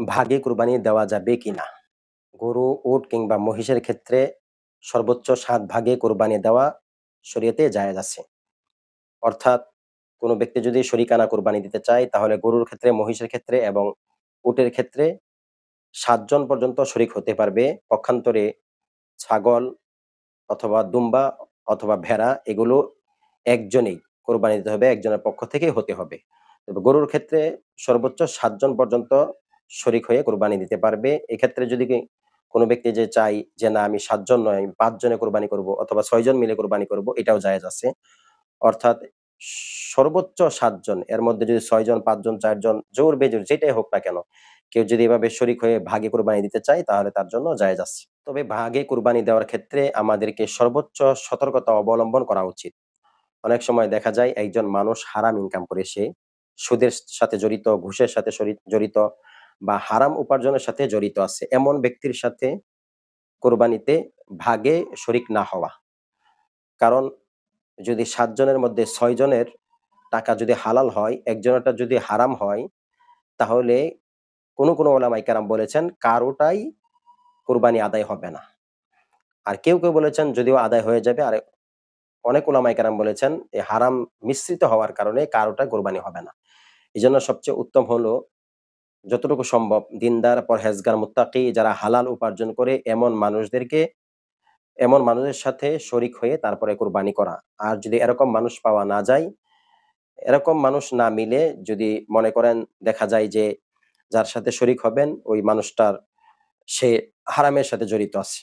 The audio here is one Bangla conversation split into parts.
ভাগে কুরবানি দেওয়া যাবে কিনা? গরু, উট কিংবা মহিষের ক্ষেত্রে সর্বোচ্চ ৭ ভাগে কুরবানি দেওয়া শরীয়তে জায়েজ আছে। অর্থাৎ কোনো ব্যক্তি যদি শরিকানা কুরবানি দিতে চায় তাহলে গরুর ক্ষেত্রে, মহিষের ক্ষেত্রে এবং উটের ক্ষেত্রে ৭ জন পর্যন্ত শরিক হতে পারবে। পক্ষান্তরে ছাগল অথবা দুম্বা অথবা ভেড়া এগুলো একজনেই কোরবানি দিতে হবে, একজনের পক্ষ থেকেই হতে হবে। তবে গরুর ক্ষেত্রে সর্বোচ্চ ৭ জন পর্যন্ত শরিক হয়ে কোরবানি দিতে পারবে। এক্ষেত্রে যদি কোনো ব্যক্তি যে চায় যে না আমি ৭ জন নয়, আমি ৫ জনে কোরবানি করব অথবা ৬ জন মিলে কোরবানি করব, এটাও জায়েজ আছে। অর্থাৎ সর্বোচ্চ ৭ জন, এর মধ্যে যদি ৬ জন, ৫ জন, ৪ জন, জোর বেজোর যেটাই হোক না কেন, কেউ যদি এভাবে শরিক হয়ে ভাগে কোরবানি দিতে চায় তাহলে তার জন্য জায়েজ আছে। তবে ভাগে কুরবানি দেওয়ার ক্ষেত্রে আমাদেরকে সর্বোচ্চ সতর্কতা অবলম্বন করা উচিত। অনেক সময় দেখা যায় একজন মানুষ হারাম ইনকাম করে, সে সুদের সাথে জড়িত, ঘুষের সাথে জড়িত বা হারাম উপার্জনের সাথে জড়িত আছে। এমন ব্যক্তির সাথে কোরবানিতে ভাগে শরিক না হওয়া। কারণ যদি ৭ জনের মধ্যে ৬ জনের টাকা যদি হালাল হয়, একজনেরটা যদি হারাম হয়, তাহলে কোনো ওলামায়ে কেরাম বলেছেন কারোটাই কোরবানি আদায় হবে না। আর কেউ বলেছেন যদিও আদায় হয়ে যাবে, আর অনেক ওলামায়ে কেরাম বলেছেন এই হারাম মিশ্রিত হওয়ার কারণে কারোটা কোরবানি হবে না। এজন্য সবচেয়ে উত্তম হলো যতটুকু সম্ভব দিনদার, পরহেজগার, মুত্তাকি যারা হালাল উপার্জন করে এমন মানুষের সাথে শরিক হয়ে তারপরে কোরবানি করা। আর যদি এরকম মানুষ পাওয়া না যায়, এরকম মানুষ না মিলে যদি মনে করেন দেখা যায় যে যার সাথে শরিক হবেন ওই মানুষটার সে হারামের সাথে জড়িত আছে,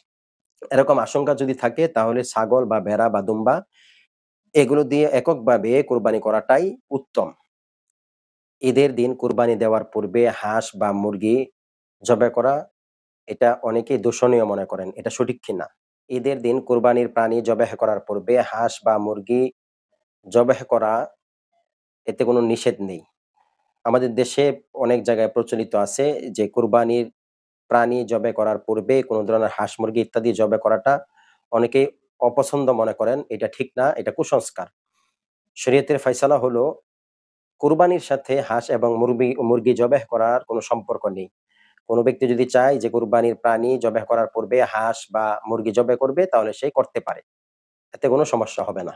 এরকম আশঙ্কা যদি থাকে তাহলে ছাগল বা ভেড়া বা দুম্বা এগুলো দিয়ে এককভাবে কোরবানি করাটাই উত্তম। ঈদের দিন কোরবানি দেওয়ার পূর্বে হাঁস বা মুরগি জবাই করা, এটা অনেকেই দূষণীয় মনে করেন। এটা সঠিক কিনা? ঈদের দিন কোরবানির প্রাণী জবাই করার পূর্বে হাঁস বা মুরগি জবাই করা, এতে কোনো নিষেধ নেই। আমাদের দেশে অনেক জায়গায় প্রচলিত আছে যে কোরবানির প্রাণী জবাই করার পূর্বে কোনো ধরনের হাঁস, মুরগি ইত্যাদি জবাই করাটা অনেকেই অপছন্দ মনে করেন। এটা ঠিক না, এটা কুসংস্কার। শরীয়তের ফায়সালা হলো কুরবানির সাথে হাঁস এবং মুরগি জবাই করার কোনো সম্পর্ক নেই। কোনো ব্যক্তি যদি চায় যে কুরবানির প্রাণী জবাই করার পূর্বে হাঁস বা মুরগি জবাই করবে তাহলে সে করতে পারে। এতে কোনো সমস্যা হবে না।